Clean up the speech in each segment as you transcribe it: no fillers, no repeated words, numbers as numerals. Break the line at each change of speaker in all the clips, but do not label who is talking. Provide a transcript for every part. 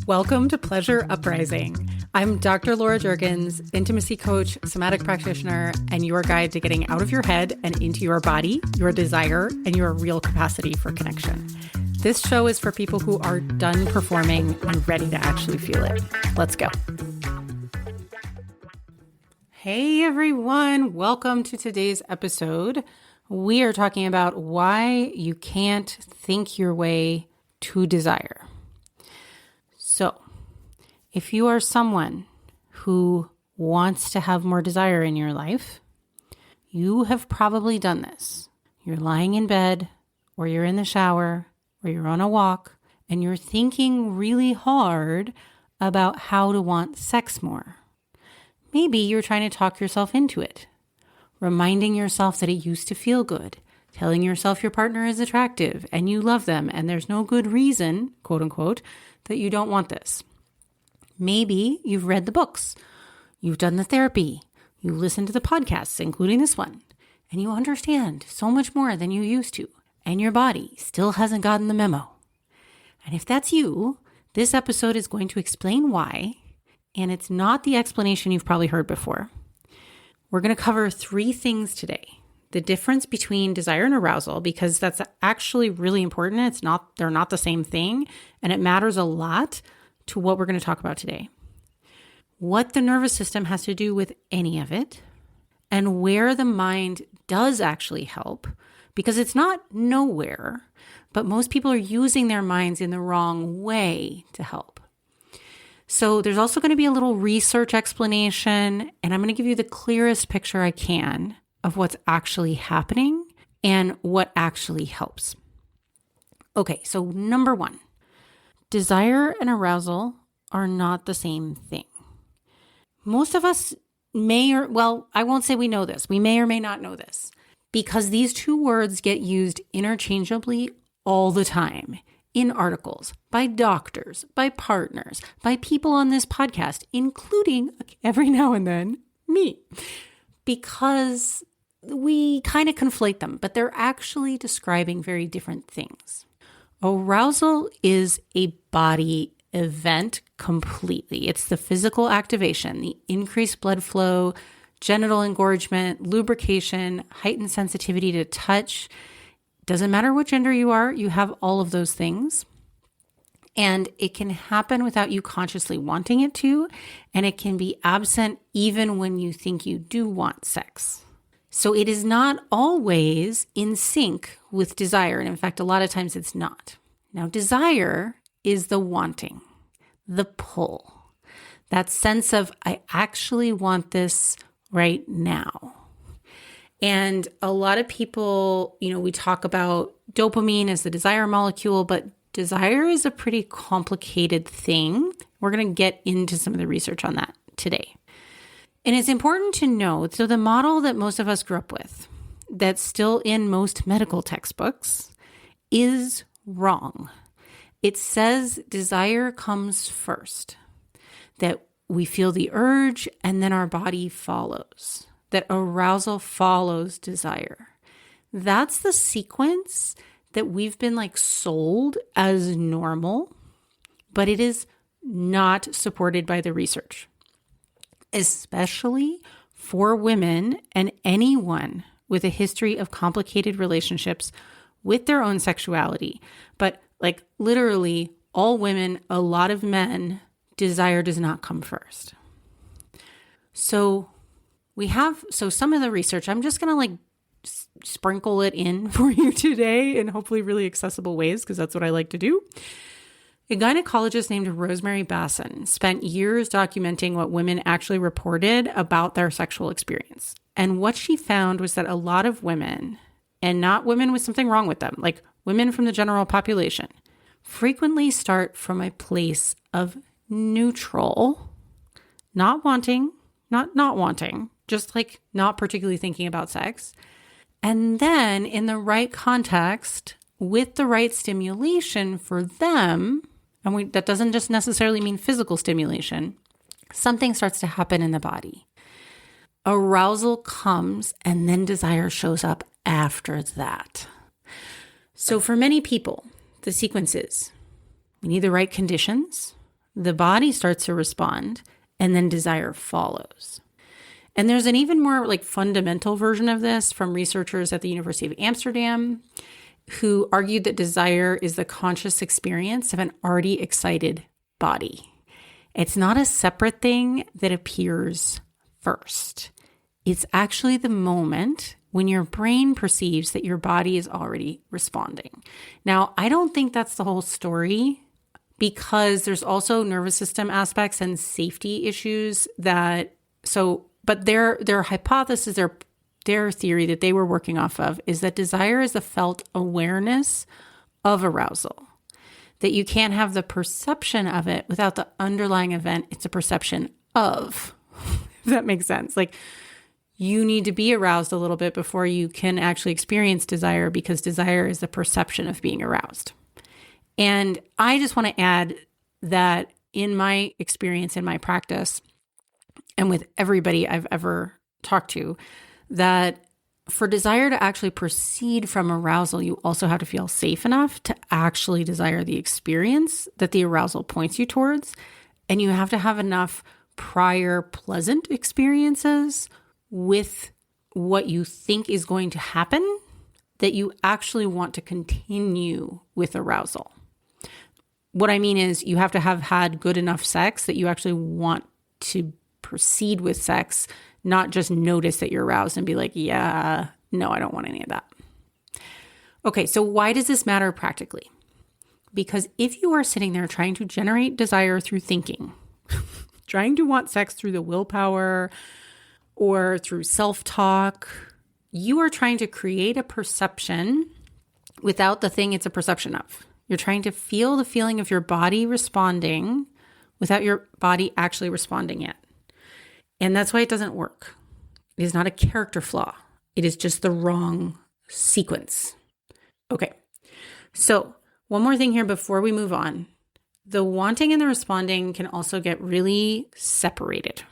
Welcome to Pleasure Uprising. I'm Dr. Laura Juergens, intimacy coach, somatic practitioner, and your guide to getting out of your head and into your body, your desire, and your real capacity for connection. This show is for people who are done performing and ready to actually feel it. Let's go. Hey everyone, welcome to today's episode. We are talking about why you can't think your way to desire. So, if you are someone who wants to have more desire in your life, you have probably done this. You're lying in bed, or you're in the shower, or you're on a walk, and you're thinking really hard about how to want sex more. Maybe you're trying to talk yourself into it, reminding yourself that it used to feel good, telling yourself your partner is attractive and you love them and there's no good reason, quote unquote, that you don't want this. Maybe you've read the books, you've done the therapy, you listened to the podcasts, including this one, and you understand so much more than you used to, and your body still hasn't gotten the memo. And if that's you, this episode is going to explain why, and it's not the explanation you've probably heard before. We're going to cover 3 things today. The difference between desire and arousal, because that's actually really important. They're not the same thing, and it matters a lot to what we're going to talk about today. What the nervous system has to do with any of it, and where the mind does actually help, because it's not nowhere, but most people are using their minds in the wrong way to help. So there's also going to be a little research explanation, and I'm going to give you the clearest picture I can of what's actually happening and what actually helps. Okay, so number 1, desire and arousal are not the same thing. Most of us I won't say we know this. We may or may not know this because these 2 words get used interchangeably all the time in articles, by doctors, by partners, by people on this podcast, including every now and then me, because we kind of conflate them, but they're actually describing very different things. Arousal is a body event completely. It's the physical activation, the increased blood flow, genital engorgement, lubrication, heightened sensitivity to touch. Doesn't matter what gender you are, you have all of those things. And it can happen without you consciously wanting it to, and it can be absent even when you think you do want sex. So it is not always in sync with desire. And in fact, a lot of times it's not. Now, desire is the wanting, the pull, that sense of, I actually want this right now. And a lot of people, we talk about dopamine as the desire molecule, but desire is a pretty complicated thing. We're going to get into some of the research on that today. And it's important to note, so the model that most of us grew up with, that's still in most medical textbooks, is wrong. It says desire comes first, that we feel the urge and then our body follows, that arousal follows desire. That's the sequence that we've been sold as normal, but it is not supported by the research. Especially for women and anyone with a history of complicated relationships with their own sexuality. But literally all women, a lot of men, desire does not come first. So some of the research, I'm just going to sprinkle it in for you today in hopefully really accessible ways, because that's what I like to do. A gynecologist named Rosemary Basson spent years documenting what women actually reported about their sexual experience. And what she found was that a lot of women, and not women with something wrong with them, women from the general population, frequently start from a place of neutral, not wanting, not wanting, just not particularly thinking about sex. And then in the right context, with the right stimulation for them, and that doesn't just necessarily mean physical stimulation, something starts to happen in the body. Arousal comes and then desire shows up after that. So for many people, the sequence is We need the right conditions. The body starts to respond, and then desire follows. And there's an even more like fundamental version of this from researchers at the University of Amsterdam who argued that desire is the conscious experience of an already excited body. It's not a separate thing that appears first. It's actually the moment when your brain perceives that your body is already responding. Now, I don't think that's the whole story because there's also nervous system aspects and safety issues but their hypothesis, their theory that they were working off of is that desire is a felt awareness of arousal, that you can't have the perception of it without the underlying event. It's a perception of, if that makes sense. Like you need to be aroused a little bit before you can actually experience desire because desire is the perception of being aroused. And I just want to add that in my experience, in my practice, and with everybody I've ever talked to, that for desire to actually proceed from arousal, you also have to feel safe enough to actually desire the experience that the arousal points you towards. And you have to have enough prior pleasant experiences with what you think is going to happen that you actually want to continue with arousal. What I mean is you have to have had good enough sex that you actually want to proceed with sex, not just notice that you're aroused and be like, yeah, no, I don't want any of that. Okay, so why does this matter practically? Because if you are sitting there trying to generate desire through thinking, trying to want sex through the willpower or through self-talk, you are trying to create a perception without the thing it's a perception of. You're trying to feel the feeling of your body responding without your body actually responding yet. And that's why it doesn't work. It is not a character flaw. It is just the wrong sequence. Okay. So one more thing here before we move on. The wanting and the responding can also get really separated.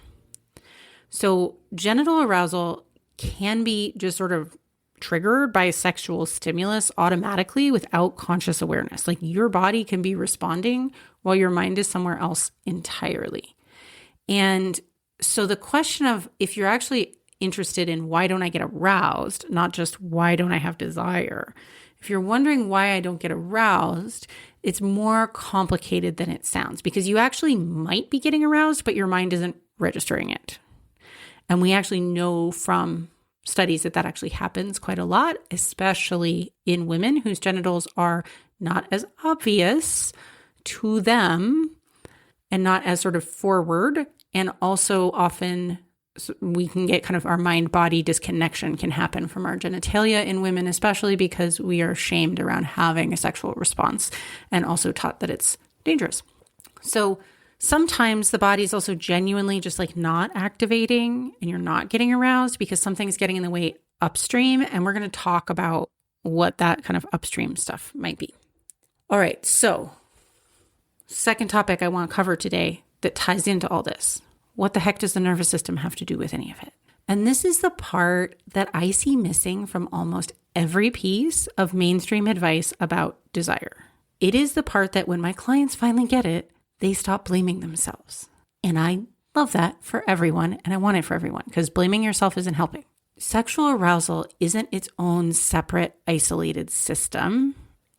So genital arousal can be just sort of triggered by sexual stimulus automatically without conscious awareness. Like your body can be responding while your mind is somewhere else entirely. And so the question of if you're actually interested in why don't I get aroused, not just why don't I have desire, if you're wondering why I don't get aroused, it's more complicated than it sounds because you actually might be getting aroused, but your mind isn't registering it. And we actually know from studies that actually happens quite a lot, especially in women whose genitals are not as obvious to them and not as sort of forward. And also often we can get kind of our mind-body disconnection can happen from our genitalia in women, especially because we are shamed around having a sexual response and also taught that it's dangerous. So sometimes the body is also genuinely just like not activating and you're not getting aroused because something's getting in the way upstream. And we're going to talk about what that kind of upstream stuff might be. All right. So second topic I want to cover today that ties into all this. What the heck does the nervous system have to do with any of it? And this is the part that I see missing from almost every piece of mainstream advice about desire. It is the part that when my clients finally get it, they stop blaming themselves. And I love that for everyone, and I want it for everyone, because blaming yourself isn't helping. Sexual arousal isn't its own separate, isolated system,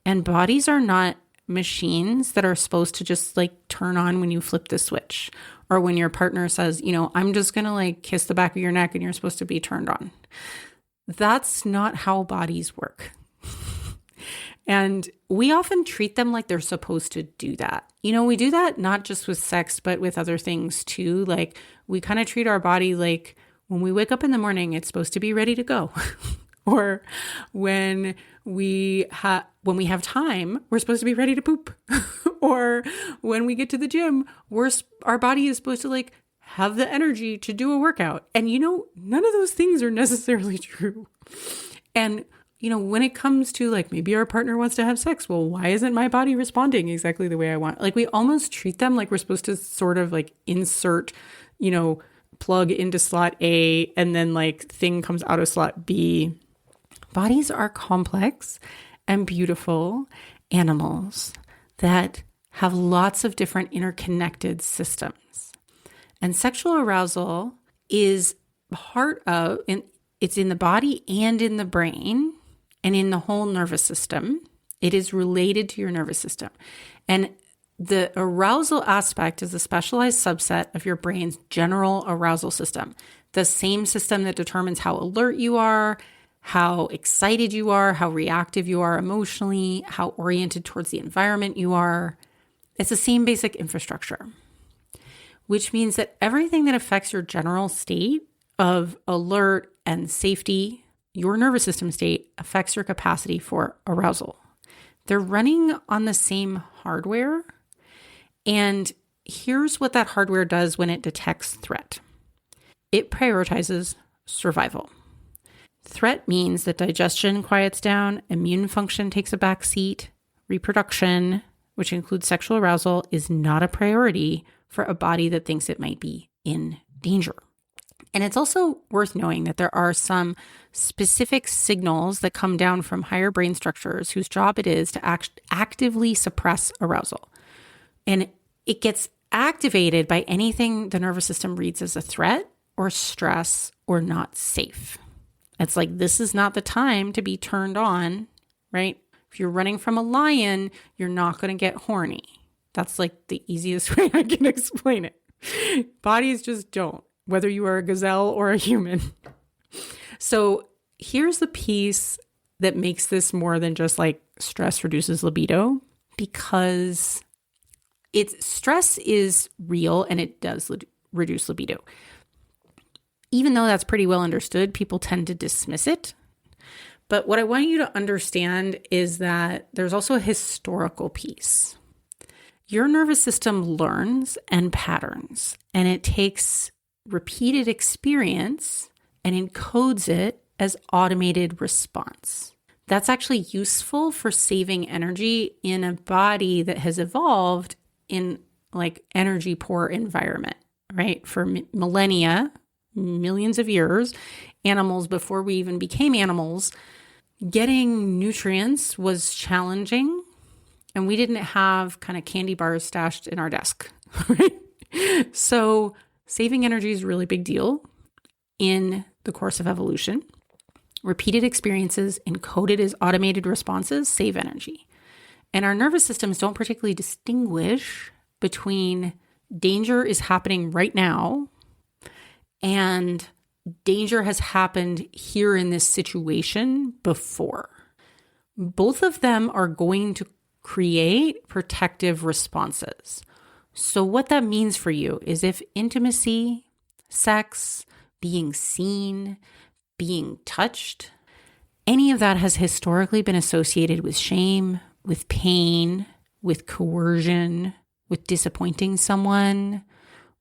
and bodies are not machines that are supposed to just like turn on when you flip the switch, or when your partner says, I'm just going to like kiss the back of your neck and you're supposed to be turned on. That's not how bodies work. And we often treat them like they're supposed to do that. We do that not just with sex, but with other things too. Like we kind of treat our body like when we wake up in the morning, it's supposed to be ready to go. Or when we have time, we're supposed to be ready to poop. Or when we get to the gym, our body is supposed to like have the energy to do a workout. And none of those things are necessarily true. And when it comes to like maybe our partner wants to have sex, well, why isn't my body responding exactly the way I want? Like we almost treat them like we're supposed to sort of like insert, plug into slot A and then like thing comes out of slot B. Bodies are complex and beautiful animals that have lots of different interconnected systems. And sexual arousal is part of, and it's in the body and in the brain and in the whole nervous system. It is related to your nervous system. And the arousal aspect is a specialized subset of your brain's general arousal system, the same system that determines how alert you are, how excited you are, how reactive you are emotionally, how oriented towards the environment you are. It's the same basic infrastructure, which means that everything that affects your general state of alert and safety, your nervous system state, affects your capacity for arousal. They're running on the same hardware. And here's what that hardware does when it detects threat. It prioritizes survival. Threat means that digestion quiets down, immune function takes a back seat, reproduction, which includes sexual arousal, is not a priority for a body that thinks it might be in danger. And it's also worth knowing that there are some specific signals that come down from higher brain structures whose job it is to actively suppress arousal. And it gets activated by anything the nervous system reads as a threat or stress or not safe. It's like, this is not the time to be turned on, right? If you're running from a lion, you're not going to get horny. That's like the easiest way I can explain it. Bodies just don't, whether you are a gazelle or a human. So here's the piece that makes this more than just like stress reduces libido, because stress is real and it does reduce libido. Even though that's pretty well understood, people tend to dismiss it. But what I want you to understand is that there's also a historical piece. Your nervous system learns and patterns, and it takes repeated experience and encodes it as automated response. That's actually useful for saving energy in a body that has evolved in like energy poor environment, right? For millennia, millions of years, animals before we even became animals, getting nutrients was challenging, and we didn't have kind of candy bars stashed in our desk, right? So saving energy is a really big deal in the course of evolution. Repeated experiences encoded as automated responses save energy. And our nervous systems don't particularly distinguish between danger is happening right now and danger has happened here in this situation before. Both of them are going to create protective responses. So what that means for you is if intimacy, sex, being seen, being touched, any of that has historically been associated with shame, with pain, with coercion, with disappointing someone,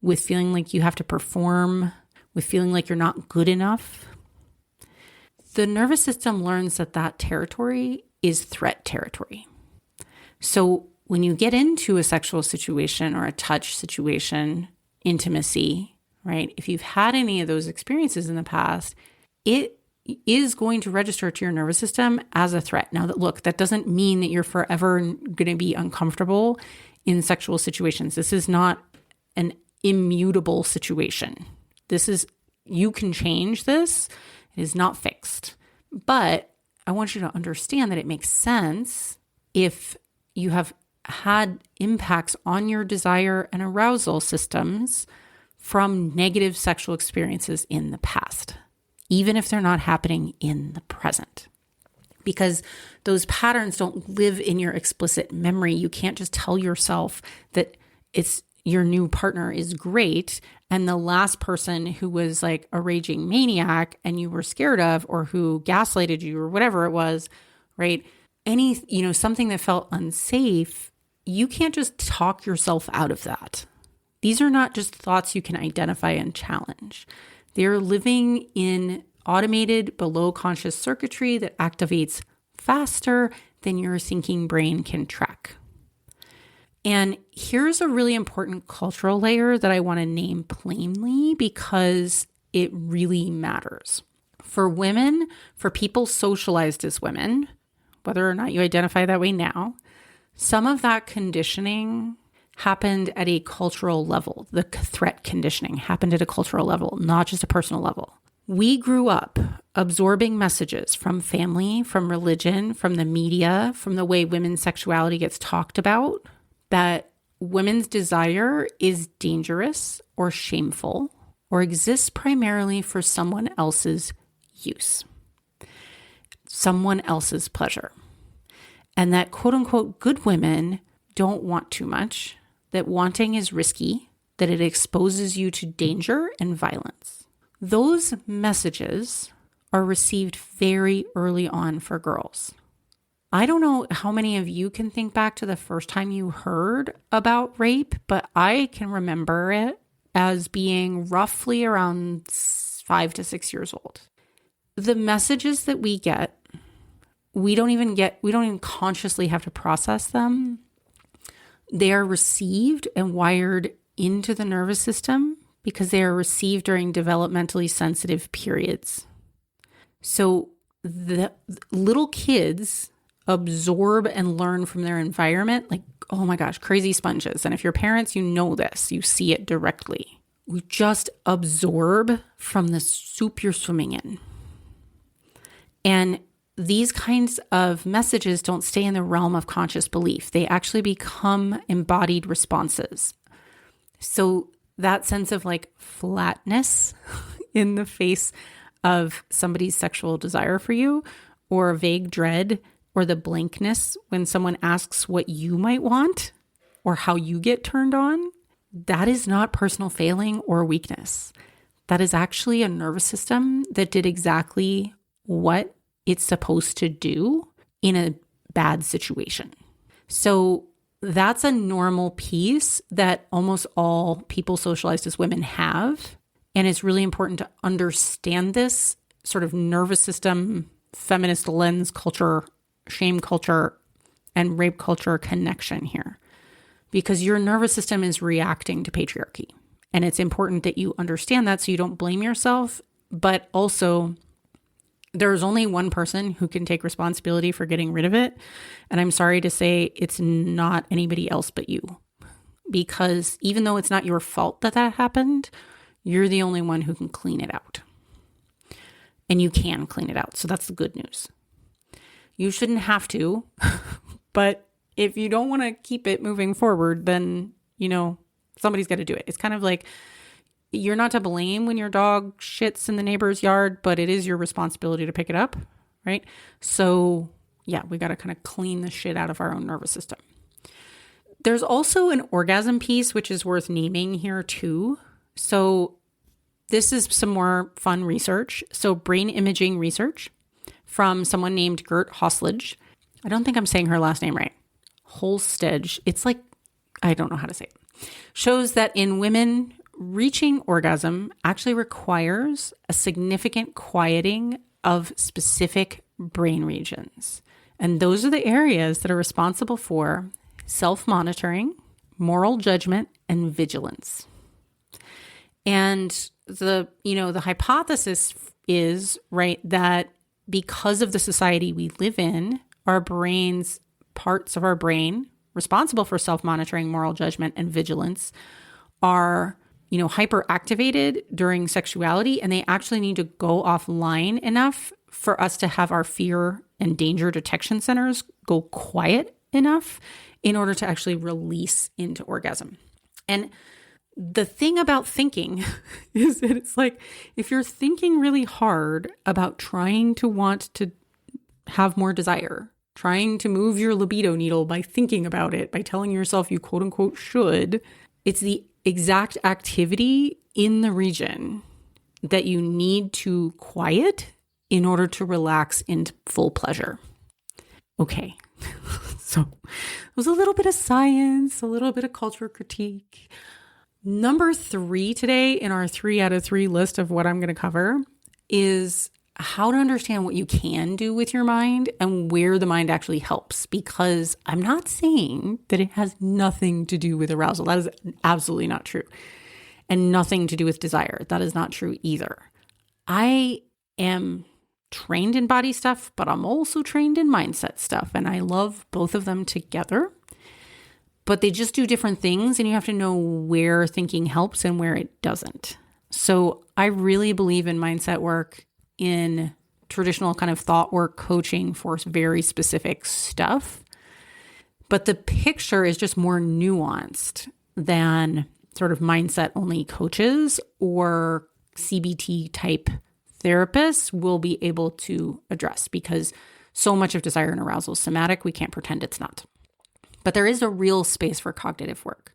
with feeling like you have to perform, with feeling like you're not good enough, the nervous system learns that that territory is threat territory. So when you get into a sexual situation or a touch situation, intimacy, right? If you've had any of those experiences in the past, it is going to register to your nervous system as a threat. Now, look, that doesn't mean that you're forever going to be uncomfortable in sexual situations. This is not an immutable situation. You can change this. It is not fixed. But I want you to understand that it makes sense if you have had impacts on your desire and arousal systems from negative sexual experiences in the past, even if they're not happening in the present. Because those patterns don't live in your explicit memory. You can't just tell yourself that your new partner is great and the last person who was like a raging maniac and you were scared of, or who gaslighted you or whatever it was, right? Something that felt unsafe, you can't just talk yourself out of that. These are not just thoughts you can identify and challenge. They're living in automated below conscious circuitry that activates faster than your thinking brain can track. And here's a really important cultural layer that I want to name plainly because it really matters. For women, for people socialized as women, whether or not you identify that way now, Some of that conditioning happened at a cultural level. The threat conditioning happened at a cultural level, not just a personal level. We grew up absorbing messages from family, from religion, from the media, from the way women's sexuality gets talked about, that women's desire is dangerous or shameful or exists primarily for someone else's use, someone else's pleasure. And that quote unquote good women don't want too much, that wanting is risky, that it exposes you to danger and violence. Those messages are received very early on for girls. I don't know how many of you can think back to the first time you heard about rape, but I can remember it as being roughly around 5 to 6 years old. The messages that we get, we don't even consciously have to process them. They are received and wired into the nervous system because they are received during developmentally sensitive periods. So the little kids absorb and learn from their environment like, oh my gosh, crazy sponges. And if you're parents, you know this, you see it directly. We just absorb from the soup you're swimming in. And these kinds of messages don't stay in the realm of conscious belief. They actually become embodied responses. So that sense of like flatness in the face of somebody's sexual desire for you, or vague dread, or the blankness when someone asks what you might want or how you get turned on, that is not personal failing or weakness. That is actually a nervous system that did exactly what it's supposed to do in a bad situation. So that's a normal piece that almost all people socialized as women have. And it's really important to understand this sort of nervous system, feminist lens culture, shame culture, and rape culture connection here. Because your nervous system is reacting to patriarchy. And it's important that you understand that so you don't blame yourself. But also, there's only one person who can take responsibility for getting rid of it. And I'm sorry to say it's not anybody else but you. Because even though it's not your fault that happened, you're the only one who can clean it out. And you can clean it out. So that's the good news. You shouldn't have to. But if you don't want to keep it moving forward, then, somebody's got to do it. It's kind of like, you're not to blame when your dog shits in the neighbor's yard, but it is your responsibility to pick it up, right? So yeah, we got to kind of clean the shit out of our own nervous system. There's also an orgasm piece, which is worth naming here too. So this is some more fun research. So brain imaging research from someone named Gert Hosledge. I don't think I'm saying her last name right. Holstedge. It's like, I don't know how to say it. Shows that in women, reaching orgasm actually requires a significant quieting of specific brain regions. And those are the areas that are responsible for self-monitoring, moral judgment, and vigilance. And the hypothesis is, right, that because of the society we live in, our brains, parts of our brain responsible for self-monitoring, moral judgment, and vigilance are hyperactivated during sexuality, and they actually need to go offline enough for us to have our fear and danger detection centers go quiet enough in order to actually release into orgasm. And the thing about thinking is that it's like, if you're thinking really hard about trying to want to have more desire, trying to move your libido needle by thinking about it, by telling yourself you quote unquote should, it's the exact activity in the region that you need to quiet in order to relax into full pleasure. Okay, so it was a little bit of science, a little bit of cultural critique. Number 3 today in our 3 out of 3 list of what I'm going to cover is how to understand what you can do with your mind and where the mind actually helps, because I'm not saying that it has nothing to do with arousal. That is absolutely not true. And nothing to do with desire. That is not true either. I am trained in body stuff, but I'm also trained in mindset stuff. And I love both of them together. but they just do different things, and you have to know where thinking helps and where it doesn't. So I really believe in mindset work, in traditional kind of thought work coaching for very specific stuff. But the picture is just more nuanced than sort of mindset only coaches or CBT type therapists will be able to address, because so much of desire and arousal is somatic. We can't pretend it's not. But there is a real space for cognitive work.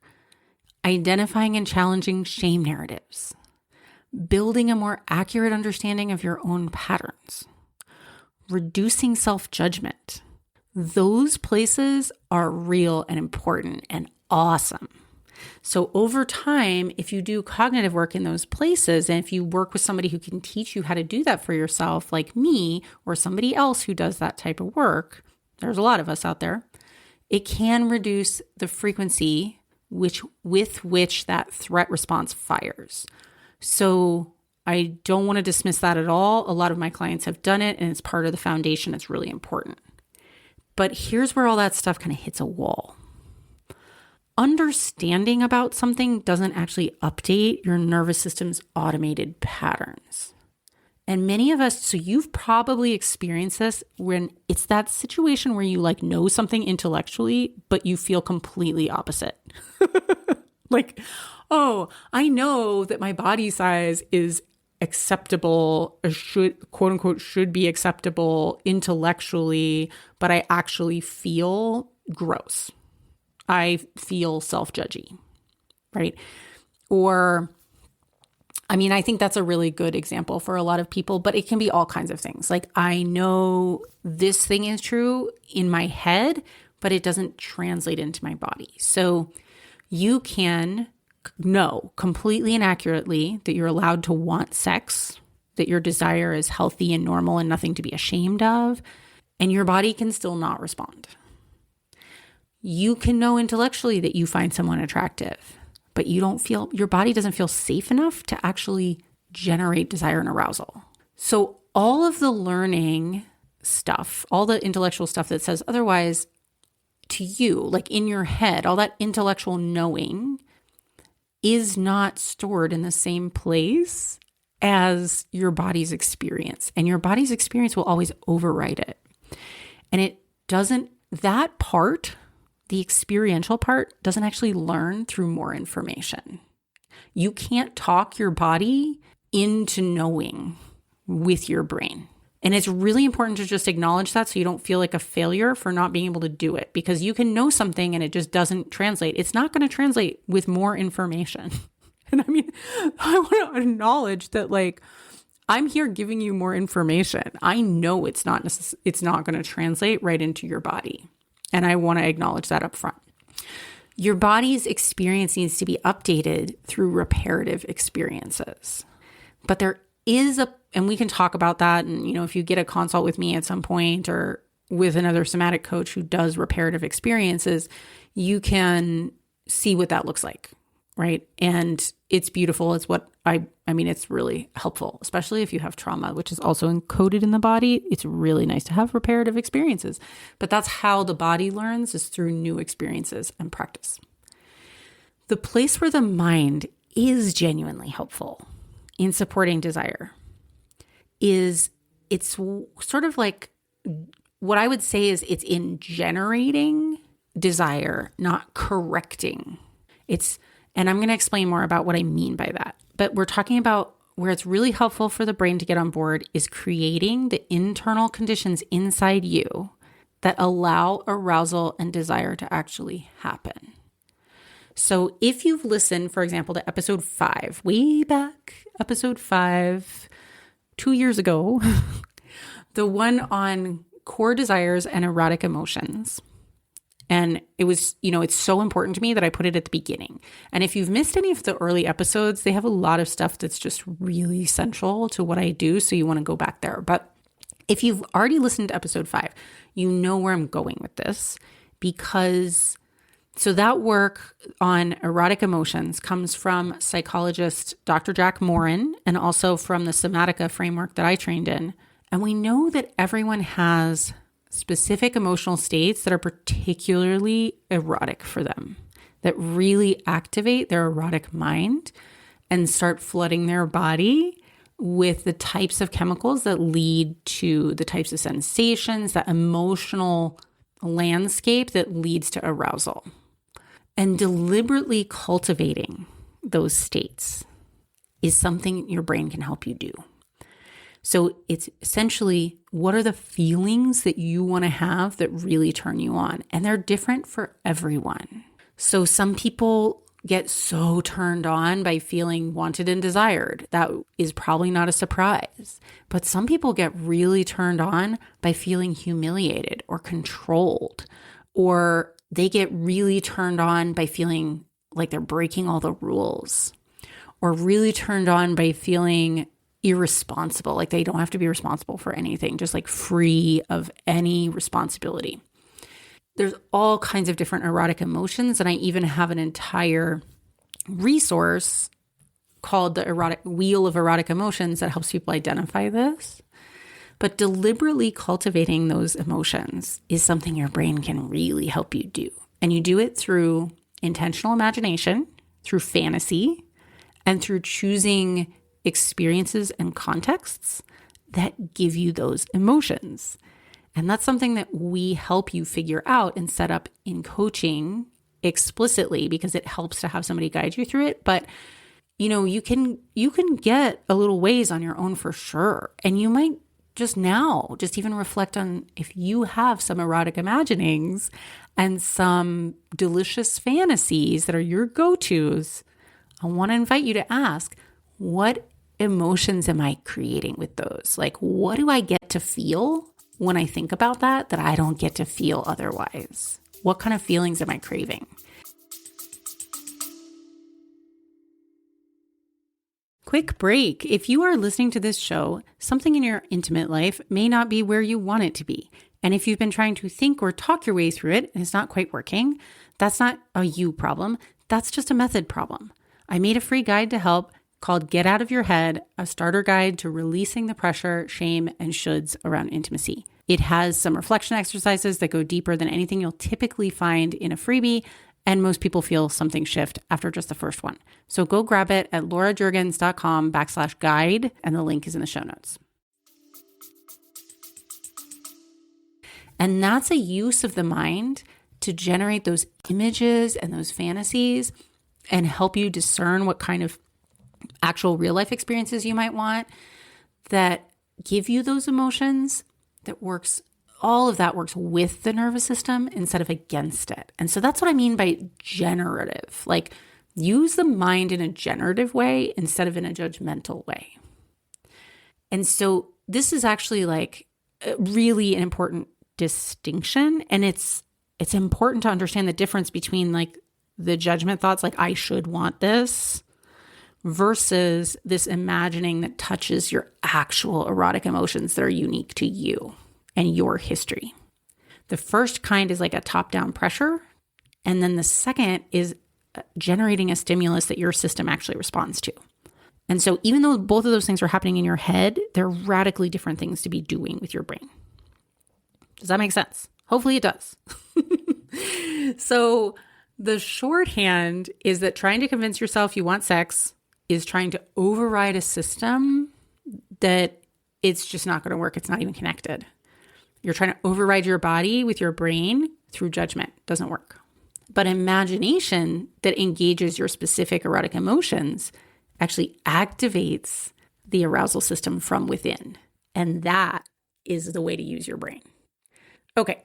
Identifying and challenging shame narratives. Building a more accurate understanding of your own patterns. Reducing self-judgment. Those places are real and important and awesome. So over time, if you do cognitive work in those places, and if you work with somebody who can teach you how to do that for yourself, like me or somebody else who does that type of work, there's a lot of us out there, it can reduce the frequency with which that threat response fires. So I don't want to dismiss that at all. A lot of my clients have done it, and it's part of the foundation. It's really important. But here's where all that stuff kind of hits a wall. Understanding about something doesn't actually update your nervous system's automated patterns. And many of us, so you've probably experienced this when it's that situation where you like know something intellectually, but you feel completely opposite. Like, oh, I know that my body size is acceptable, should, quote unquote, should be acceptable intellectually, but I actually feel gross. I feel self-judgy, right? Or, I mean, I think that's a really good example for a lot of people, but it can be all kinds of things. Like, I know this thing is true in my head, but it doesn't translate into my body. So you can know completely and accurately that you're allowed to want sex, that your desire is healthy and normal and nothing to be ashamed of, and your body can still not respond. You can know intellectually that you find someone attractive, but your body doesn't feel safe enough to actually generate desire and arousal. So all of the learning stuff, all the intellectual stuff that says otherwise to you, like in your head, all that intellectual knowing is not stored in the same place as your body's experience. And your body's experience will always override it. And that part, the experiential part, doesn't actually learn through more information. You can't talk your body into knowing with your brain. And it's really important to just acknowledge that so you don't feel like a failure for not being able to do it, because you can know something and it just doesn't translate. It's not going to translate with more information. And I mean, I want to acknowledge that, like, I'm here giving you more information. I know it's not going to translate right into your body. And I want to acknowledge that up front. Your body's experience needs to be updated through reparative experiences. But there is and we can talk about that. And, if you get a consult with me at some point or with another somatic coach who does reparative experiences, you can see what that looks like, right? And it's beautiful. It's what it's really helpful, especially if you have trauma, which is also encoded in the body. It's really nice to have reparative experiences. But that's how the body learns, is through new experiences and practice. The place where the mind is genuinely helpful in supporting desire it's sort of like, what I would say is it's in generating desire, not correcting. And I'm going to explain more about what I mean by that. But we're talking about where it's really helpful for the brain to get on board is creating the internal conditions inside you that allow arousal and desire to actually happen. So if you've listened, for example, to episode 5, way back, episode 5, 2 years ago, the one on core desires and erotic emotions. And it was, it's so important to me that I put it at the beginning. And if you've missed any of the early episodes, they have a lot of stuff that's just really central to what I do. So you want to go back there. But if you've already listened to episode 5, you know where I'm going with this, because so that work on erotic emotions comes from psychologist Dr. Jack Morin, and also from the Somatica framework that I trained in. And we know that everyone has specific emotional states that are particularly erotic for them. that really activate their erotic mind and start flooding their body with the types of chemicals that lead to the types of sensations, that emotional landscape that leads to arousal. And deliberately cultivating those states is something your brain can help you do. So it's essentially, what are the feelings that you want to have that really turn you on? And they're different for everyone. So some people get so turned on by feeling wanted and desired. That is probably not a surprise. But some people get really turned on by feeling humiliated or controlled, or they get really turned on by feeling like they're breaking all the rules, or really turned on by feeling irresponsible, like they don't have to be responsible for anything, just like free of any responsibility. There's all kinds of different erotic emotions, and I even have an entire resource called the Erotic Wheel of Erotic Emotions that helps people identify this. But deliberately cultivating those emotions is something your brain can really help you do. And you do it through intentional imagination, through fantasy, and through choosing experiences and contexts that give you those emotions. And that's something that we help you figure out and set up in coaching explicitly, because it helps to have somebody guide you through it. But you can get a little ways on your own for sure. And you might just even reflect on if you have some erotic imaginings and some delicious fantasies that are your go-tos. I want to invite you to ask, what emotions am I creating with those? Like, what do I get to feel when I think about that I don't get to feel otherwise? What kind of feelings am I craving? Quick break. If you are listening to this show, something in your intimate life may not be where you want it to be. And if you've been trying to think or talk your way through it and it's not quite working, that's not a you problem. That's just a method problem. I made a free guide to help called Get Out of Your Head, a starter guide to releasing the pressure, shame, and shoulds around intimacy. It has some reflection exercises that go deeper than anything you'll typically find in a freebie, and most people feel something shift after just the first one. So go grab it at laurajurgens.com/guide, and the link is in the show notes. And that's a use of the mind to generate those images and those fantasies and help you discern what kind of actual real life experiences you might want that give you those emotions. All of that works with the nervous system instead of against it. And so that's what I mean by generative. Like, use the mind in a generative way instead of in a judgmental way. And so this is actually like really an important distinction. And it's important to understand the difference between like the judgment thoughts, like I should want this, versus this imagining that touches your actual erotic emotions that are unique to you and your history. The first kind is like a top-down pressure. And then the second is generating a stimulus that your system actually responds to. And so even though both of those things are happening in your head, they're radically different things to be doing with your brain. Does that make sense? Hopefully it does. So the shorthand is that trying to convince yourself you want sex is trying to override a system that it's just not going to work. It's not even connected. You're trying to override your body with your brain through judgment. Doesn't work. But imagination that engages your specific erotic emotions actually activates the arousal system from within. And that is the way to use your brain. Okay.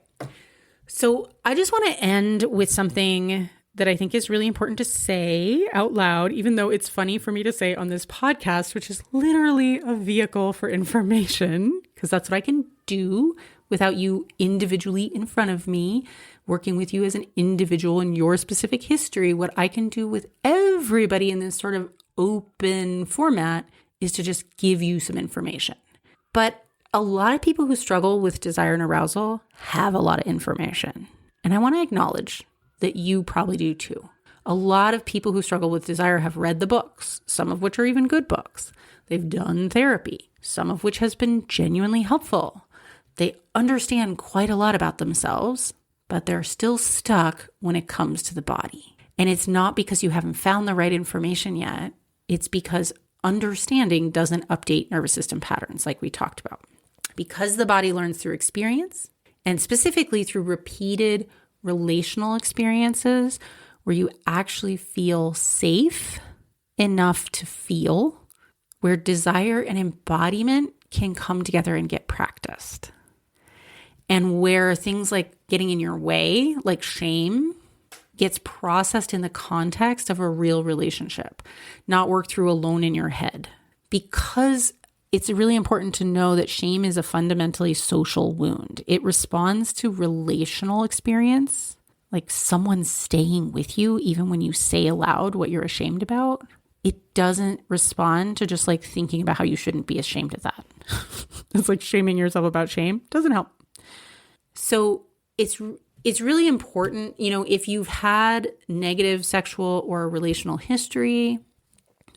So I just want to end with something that I think is really important to say out loud, even though it's funny for me to say on this podcast, which is literally a vehicle for information, because that's what I can do without you individually in front of me, working with you as an individual in your specific history. What I can do with everybody in this sort of open format is to just give you some information. But a lot of people who struggle with desire and arousal have a lot of information. And I want to acknowledge that you probably do too. A lot of people who struggle with desire have read the books, some of which are even good books. They've done therapy, some of which has been genuinely helpful. They understand quite a lot about themselves, but they're still stuck when it comes to the body. And it's not because you haven't found the right information yet. It's because understanding doesn't update nervous system patterns like we talked about. Because the body learns through experience, and specifically through repeated relational experiences where you actually feel safe enough to feel, where desire and embodiment can come together and get practiced. And where things like getting in your way, like shame, gets processed in the context of a real relationship, not worked through alone in your head. Because it's really important to know that shame is a fundamentally social wound. It responds to relational experience, like someone staying with you even when you say aloud what you're ashamed about. It doesn't respond to just like thinking about how you shouldn't be ashamed of that. It's like shaming yourself about shame. Doesn't help. So it's really important, if you've had negative sexual or relational history,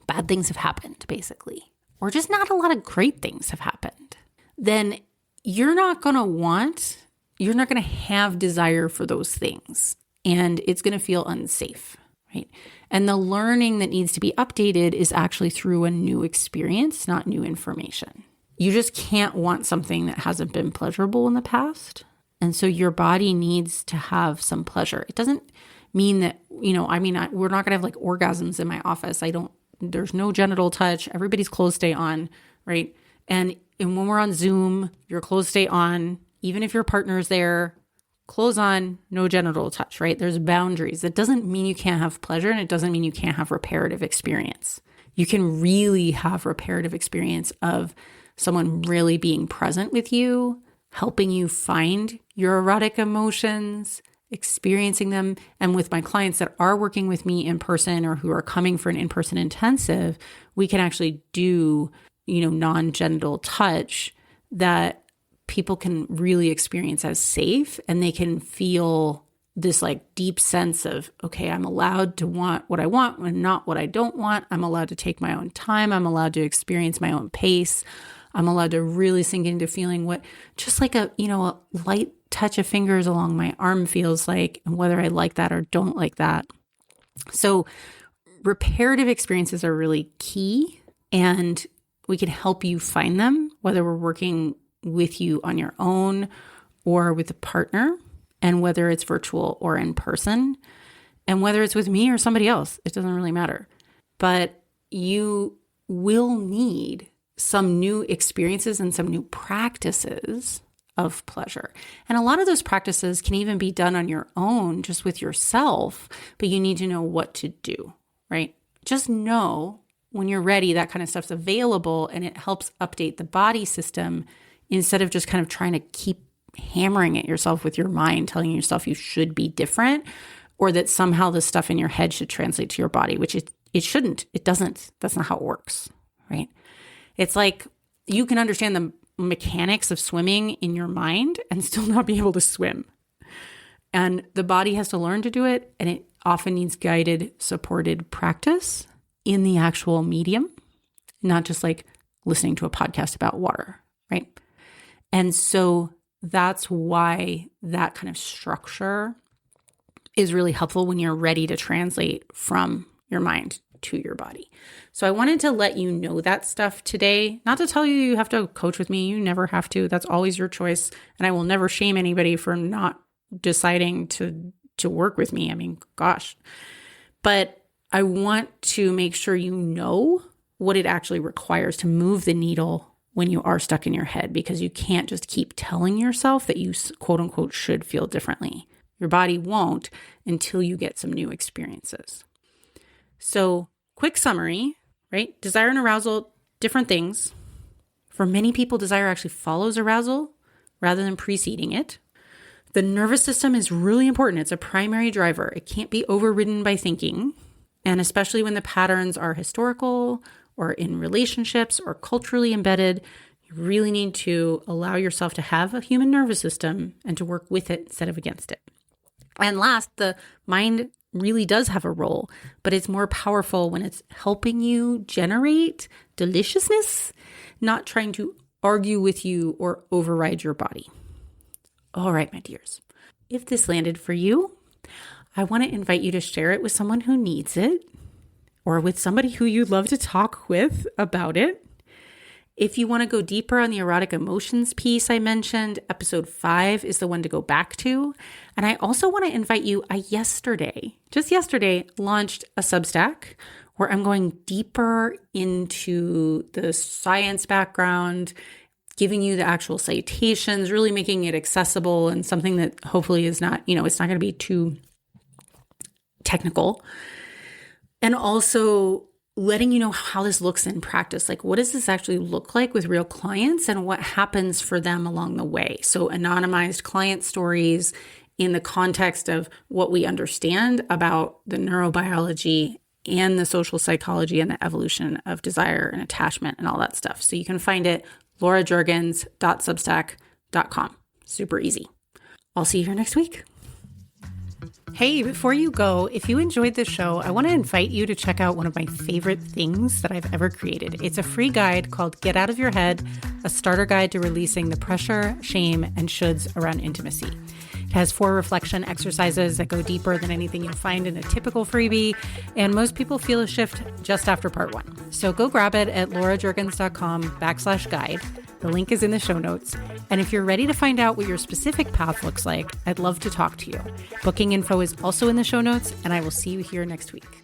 bad things have happened, basically, or just not a lot of great things have happened, then you're not going to have desire for those things, and it's going to feel unsafe, right? And the learning that needs to be updated is actually through a new experience, not new information. You just can't want something that hasn't been pleasurable in the past. And so your body needs to have some pleasure. It doesn't mean that, we're not going to have like orgasms in my office. There's no genital touch. Everybody's clothes stay on, right? And when we're on Zoom, your clothes stay on. Even if your partner's there, clothes on, no genital touch, right? There's boundaries. That doesn't mean you can't have pleasure, and it doesn't mean you can't have reparative experience. You can really have reparative experience of someone really being present with you, helping you find your erotic emotions, experiencing them. And with my clients that are working with me in person or who are coming for an in-person intensive, we can actually do, non-genital touch that people can really experience as safe, and they can feel this like deep sense of, okay, I'm allowed to want what I want and not what I don't want. I'm allowed to take my own time. I'm allowed to experience my own pace. I'm allowed to really sink into feeling what just like a light touch of fingers along my arm feels like, and whether I like that or don't like that. So reparative experiences are really key, and we can help you find them, whether we're working with you on your own or with a partner, and whether it's virtual or in person, and whether it's with me or somebody else. It doesn't really matter. But you will need some new experiences and some new practices of pleasure. And a lot of those practices can even be done on your own, just with yourself, but you need to know what to do, right? Just know when you're ready, that kind of stuff's available, and it helps update the body system instead of just kind of trying to keep hammering at yourself with your mind, telling yourself you should be different, or that somehow the stuff in your head should translate to your body, which it shouldn't. It doesn't. That's not how it works, right? It's like you can understand the mechanics of swimming in your mind and still not be able to swim. And the body has to learn to do it, and it often needs guided, supported practice in the actual medium, not just like listening to a podcast about water, right? And so that's why that kind of structure is really helpful when you're ready to translate from your mind to your body. So I wanted to let you know that stuff today, not to tell you you have to coach with me. You never have to. That's always your choice. And I will never shame anybody for not deciding to work with me. I mean, gosh. But I want to make sure you know what it actually requires to move the needle when you are stuck in your head, because you can't just keep telling yourself that you quote unquote should feel differently. Your body won't until you get some new experiences. So quick summary, right? Desire and arousal, different things. For many people, desire actually follows arousal rather than preceding it. The nervous system is really important. It's a primary driver. It can't be overridden by thinking. And especially when the patterns are historical or in relationships or culturally embedded, you really need to allow yourself to have a human nervous system and to work with it instead of against it. And last, the mind really does have a role, but it's more powerful when it's helping you generate deliciousness, not trying to argue with you or override your body. All right, my dears. If this landed for you, I want to invite you to share it with someone who needs it or with somebody who you'd love to talk with about it. If you want to go deeper on the erotic emotions piece I mentioned, episode 5 is the one to go back to. And I also want to invite you, just yesterday, launched a Substack where I'm going deeper into the science background, giving you the actual citations, really making it accessible and something that hopefully is not, it's not going to be too technical. And also letting you know how this looks in practice. Like, what does this actually look like with real clients and what happens for them along the way? So anonymized client stories in the context of what we understand about the neurobiology and the social psychology and the evolution of desire and attachment and all that stuff. So you can find it laurajurgens.substack.com. Super easy. I'll see you here next week. Hey, before you go, if you enjoyed this show, I want to invite you to check out one of my favorite things that I've ever created. It's a free guide called Get Out of Your Head, a starter guide to releasing the pressure, shame, and shoulds around intimacy. It has 4 reflection exercises that go deeper than anything you'll find in a typical freebie, and most people feel a shift just after part 1. So go grab it at laurajurgens.com/guide. The link is in the show notes. And if you're ready to find out what your specific path looks like, I'd love to talk to you. Booking info is also in the show notes, and I will see you here next week.